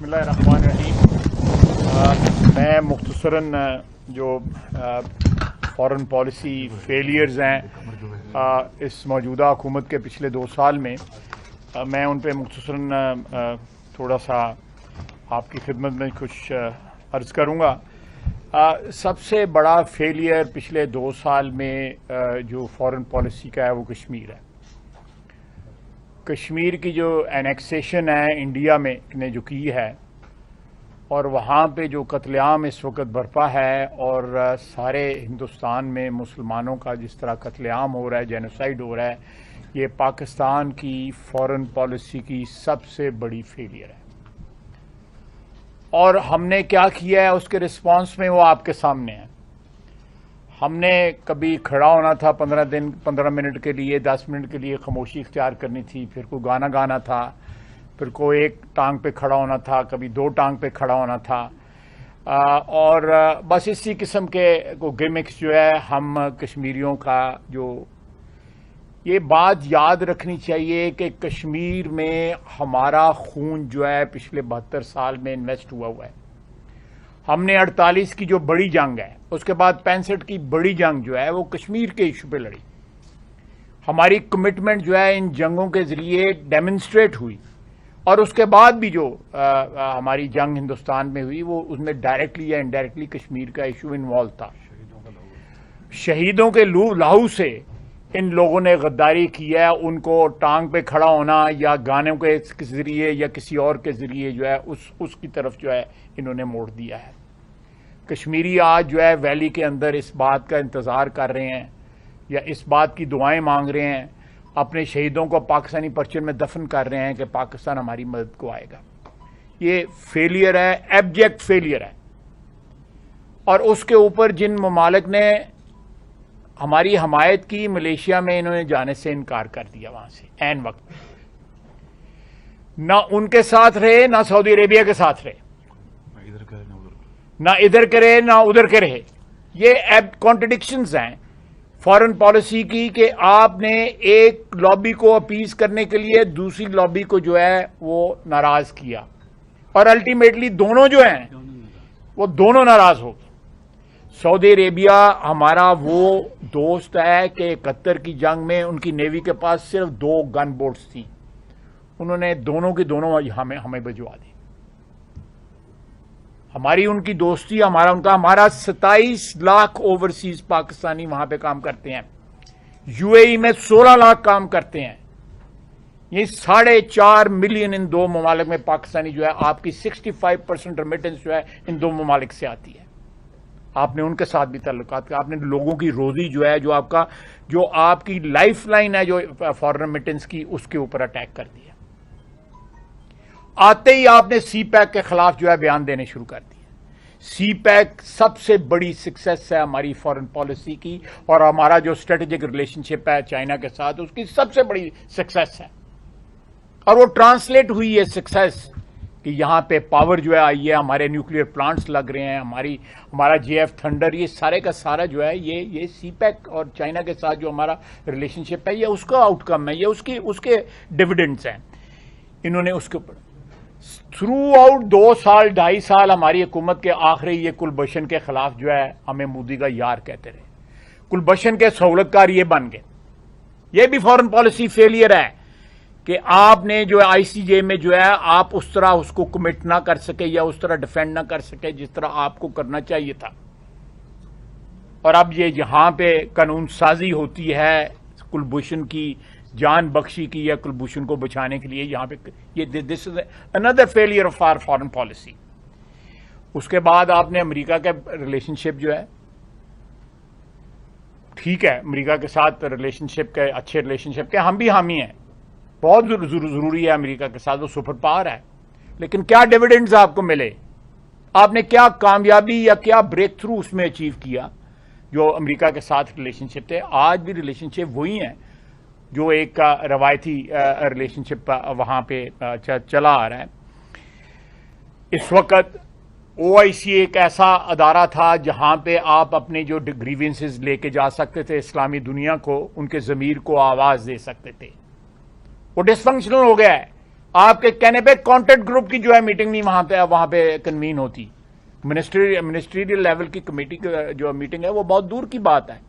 बिस्मिल्लाहिर्रहमानिर्रहीम। मैं मुख्तसरन जो फ़ॉरेन पॉलिसी फेलियर्स हैं इस मौजूदा हुकूमत के पिछले 2 साल में, मैं उन पे मुख्तसरन थोड़ा सा आपकी खिदमत में कुछ अर्ज़ करूँगा। सबसे बड़ा फेलियर पिछले 2 साल में जो फ़ॉरेन पॉलिसी का है वो कश्मीर है। कश्मीर की जो एनेक्सेशन है इंडिया में ने जो की है और वहाँ पे जो कत्लेआम इस वक्त बरपा है और सारे हिंदुस्तान में मुसलमानों का जिस तरह कत्लेआम हो रहा है, जेनोसाइड हो रहा है, ये पाकिस्तान की फॉरेन पॉलिसी की सबसे बड़ी फेलियर है। और हमने क्या किया है उसके रिस्पांस में वो आपके सामने है। हमने कभी खड़ा होना था 15 मिनट के लिए, 10 मिनट के लिए खामोशी इख्तियार करनी थी, फिर कोई गाना गाना था, फिर कोई एक टांग पे खड़ा होना था, कभी 2 टांग पे खड़ा होना था। और बस इसी किस्म के को गिमिक्स जो है हम कश्मीरियों का जो ये बात याद रखनी चाहिए कि कश्मीर में हमारा खून जो है पिछले 72 साल में इन्वेस्ट हुआ है। हमने 48 की जो बड़ी जंग है, उसके बाद 65 की बड़ी जंग जो है वो कश्मीर के इशू पे लड़ी। हमारी कमिटमेंट जो है इन जंगों के जरिए डेमोन्स्ट्रेट हुई और उसके बाद भी जो हमारी जंग हिंदुस्तान में हुई वो उसमें डायरेक्टली या इनडायरेक्टली कश्मीर का इशू इन्वॉल्व था। शहीदों के लहू से इन लोगों ने गद्दारी की है, उनको टांग पे खड़ा होना या गानों के जरिए या किसी और के जरिए जो है उसकी तरफ जो है इन्होंने मोड़ दिया है। कश्मीरी आज जो है वैली के अंदर इस बात का इंतज़ार कर रहे हैं या इस बात की दुआएं मांग रहे हैं, अपने शहीदों को पाकिस्तानी परचम में दफन कर रहे हैं कि पाकिस्तान हमारी मदद को आएगा। ये फेलियर है, एब्जेक्ट फेलियर है। और उसके ऊपर जिन ममालिक ने हमारी हमायत की, मलेशिया में इन्होंने जाने से इनकार कर दिया वहां से ऐन वक्त। ना उनके साथ रहे, ना सऊदी अरेबिया के साथ रहे, ना इधर करे ना उधर के रहे। ये कॉन्ट्रडिक्शंस हैं फॉरेन पॉलिसी की कि आपने एक लॉबी को अपीज करने के लिए दूसरी लॉबी को जो है वो नाराज किया और अल्टीमेटली दोनों जो हैं वो दोनों नाराज हो गए। सऊदी अरेबिया हमारा वो दोस्त है कि 71 की जंग में उनकी नेवी के पास सिर्फ 2 गन बोट्स थी, उन्होंने दोनों की दोनों हमें भिजवा दी। हमारी उनकी दोस्ती, हमारा 27 लाख ओवरसीज पाकिस्तानी वहां पे काम करते हैं। यूएई में 16 लाख काम करते हैं। ये 4.5 मिलियन इन 2 ममालिक में पाकिस्तानी जो है, आपकी 65% रेमिटेंस जो है इन 2 ममालिक से आती है। आपने उनके साथ भी ताल्लुकात का, आपने लोगों की रोजी जो है, जो आपकी लाइफ लाइन है जो फॉरेन रेमिटेंस की, उसके ऊपर अटैक कर दिया। आते ही आपने सीपैक के खिलाफ जो है बयान देने शुरू कर दिए। सीपैक सबसे बड़ी सक्सेस है हमारी फॉरेन पॉलिसी की और हमारा जो स्ट्रेटेजिक रिलेशनशिप है चाइना के साथ, उसकी सबसे बड़ी सक्सेस है। और वो ट्रांसलेट हुई है सक्सेस कि यहां पे पावर जो है आई है, हमारे न्यूक्लियर प्लांट्स लग रहे हैं, हमारा JF थंडर, ये सारे का सारा जो है ये सीपैक और चाइना के साथ जो हमारा रिलेशनशिप है, ये उसका आउटकम है, ये उसके डिविडेंड्स हैं। इन्होंने उसके ऊपर थ्रू आउट 2 साल 2.5 साल हमारी हुकूमत के आखिरी ये कुलभूषण के खिलाफ जो है हमें मोदी का यार कहते रहे। कुलभूषण के सहूलतकार ये बन गए। ये भी फॉरेन पॉलिसी फेलियर है कि आपने जो ICJ में जो है आप उस तरह उसको कमिट ना कर सके या उस तरह डिफेंड ना कर सके जिस तरह आपको करना चाहिए था। और अब ये जहां पे कानून साजी होती है कुलभूषण की जान बख्शी की या कुलभूषण को बचाने के लिए, यहाँ पे ये this is another failure of our foreign policy. उसके बाद आपने अमेरिका के रिलेशनशिप जो है, ठीक है, अमेरिका के साथ रिलेशनशिप के अच्छे रिलेशनशिप के हम भी हामी हैं, बहुत जरूरी है अमेरिका के साथ, वो सुपर पावर है। लेकिन क्या डिविडेंड्स आपको मिले? आपने क्या कामयाबी या क्या ब्रेक थ्रू उसमें अचीव किया जो अमेरिका के साथ रिलेशनशिप थे? आज भी रिलेशनशिप वही है जो एक रवायती रिलेशनशिप वहां पे चला आ रहा है। इस वक्त OIC एक ऐसा अदारा था जहां पे आप अपने जो ग्रीवेंसेस लेके जा सकते थे इस्लामी दुनिया को, उनके ज़मीर को आवाज़ दे सकते थे। वो डिसफंक्शनल हो गया है। आपके कहने पे कॉन्टेक्ट ग्रुप की जो है मीटिंग नहीं वहां पे कन्वीन होती। मिनिस्ट्रियल लेवल की कमेटी जो मीटिंग है वो बहुत दूर की बात है।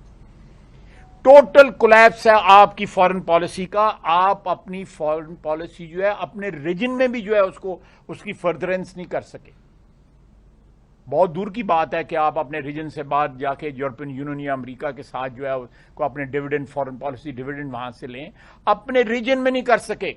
टोटल कोलैप्स है आपकी फॉरेन पॉलिसी का। आप अपनी फॉरेन पॉलिसी जो है अपने रीजन में भी जो है उसकी फर्दरेंस नहीं कर सके। बहुत दूर की बात है कि आप अपने रीजन से बाहर जाके यूरोपियन यूनियन या अमेरिका के साथ जो है को अपने डिविडेंड फॉरेन पॉलिसी डिविडेंड वहां से लें, अपने रीजन में नहीं कर सके।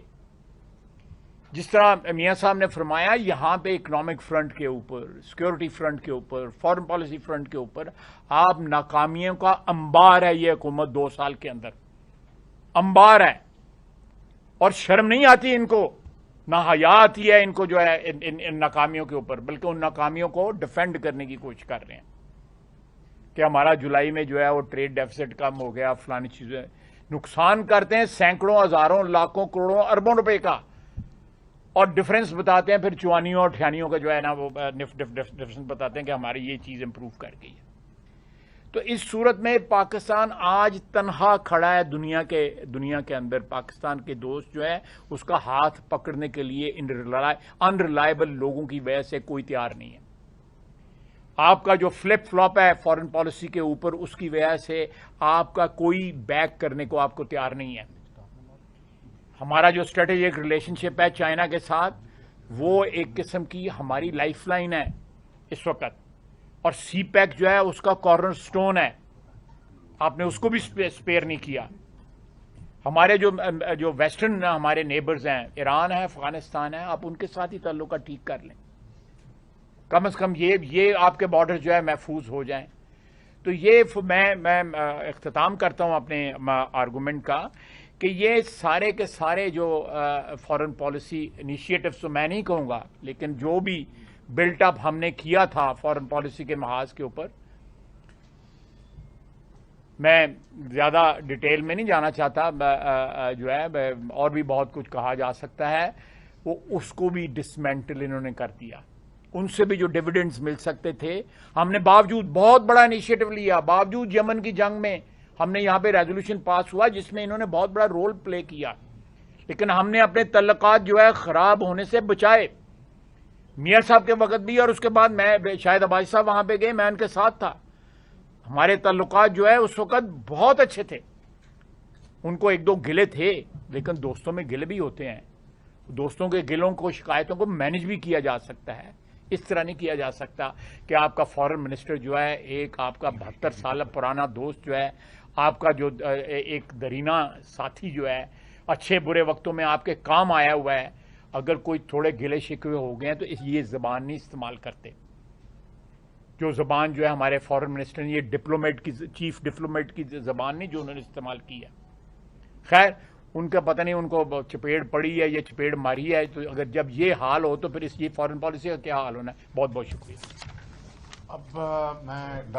जिस तरह मियां साहब ने फरमाया, यहां पे इकोनॉमिक फ्रंट के ऊपर, सिक्योरिटी फ्रंट के ऊपर, फॉरेन पॉलिसी फ्रंट के ऊपर आप नाकामियों का अंबार है। ये हुकूमत 2 साल के अंदर अंबार है, और शर्म नहीं आती इनको, ना हया आती है इनको जो है इन नाकामियों के ऊपर, बल्कि उन नाकामियों को डिफेंड करने की कोशिश कर रहे हैं कि हमारा जुलाई में जो है वो ट्रेड डेफिसिट कम हो गया, फलानी चीजें। नुकसान करते हैं सैकड़ों, हजारों, लाखों, करोड़ों, अरबों रुपए का, और डिफरेंस बताते हैं फिर चुवानियों और ठियानियों का जो है ना वो डिफरेंस बताते हैं कि हमारी ये चीज इंप्रूव कर गई है। तो इस सूरत में पाकिस्तान आज तनहा खड़ा है दुनिया के अंदर। पाकिस्तान के दोस्त जो है उसका हाथ पकड़ने के लिए अनरिलायबल लोगों की वजह से कोई तैयार नहीं है। आपका जो फ्लिप फ्लॉप है फॉरेन पॉलिसी के ऊपर, उसकी वजह से आपका कोई बैक करने को आपको तैयार नहीं है। हमारा जो स्ट्रेटेजिक रिलेशनशिप है चाइना के साथ, वो एक किस्म की हमारी लाइफलाइन है इस वक्त, और सीपैक जो है उसका कॉर्नरस्टोन है। आपने उसको भी स्पेयर नहीं किया। हमारे जो वेस्टर्न हमारे नेबर्स हैं, ईरान है, अफगानिस्तान है, आप उनके साथ ही ताल्लुक ठीक कर लें। कम से कम ये आपके बॉर्डर जो है महफूज हो जाएं। तो ये मैं इख्तिताम करता हूं अपने आर्गूमेंट का कि ये सारे के सारे जो फॉरेन पॉलिसी इनिशिएटिव्स, तो मैं नहीं कहूंगा, लेकिन जो भी बिल्टअप हमने किया था फॉरेन पॉलिसी के महाज के ऊपर, मैं ज्यादा डिटेल में नहीं जाना चाहता। जो है और भी बहुत कुछ कहा जा सकता है, वो उसको भी डिसमेंटल इन्होंने कर दिया। उनसे भी जो डिविडेंड्स मिल सकते थे, हमने बावजूद बहुत बड़ा इनिशिएटिव लिया, बावजूद यमन की जंग में हमने यहां पे रेजोल्यूशन पास हुआ जिसमें इन्होंने बहुत बड़ा रोल प्ले किया, लेकिन हमने अपने तल्लुकात जो है खराब होने से बचाए। मियां साहब के वक्त भी, और उसके बाद मैं शायद अब्बासी साहब वहां पे गए, मैं उनके साथ था। हमारे तल्लुकात जो है उस वक्त बहुत अच्छे थे। उनको 1-2 गिले थे, लेकिन दोस्तों में गिले भी होते हैं। दोस्तों के गिलों को, शिकायतों को मैनेज भी किया जा सकता है। इस तरह नहीं किया जा सकता कि आपका फॉरेन मिनिस्टर जो है, एक आपका 72 साल पुराना दोस्त जो है, आपका जो एक दरीना साथी जो है, अच्छे बुरे वक्तों में आपके काम आया हुआ है, अगर कोई थोड़े गिले शिकवे हो गए हैं तो ये जबान नहीं इस्तेमाल करते। जो जबान जो है हमारे फॉरेन मिनिस्टर ने, ये डिप्लोमेट की, चीफ डिप्लोमेट की जबान नहीं जो उन्होंने इस्तेमाल की है। खैर, उनका पता नहीं उनको चपेट पड़ी है या चपेट मारी है। तो अगर जब ये हाल हो तो फिर इस ये फॉरेन पॉलिसी का क्या हाल होना है। बहुत बहुत शुक्रिया। अब मैं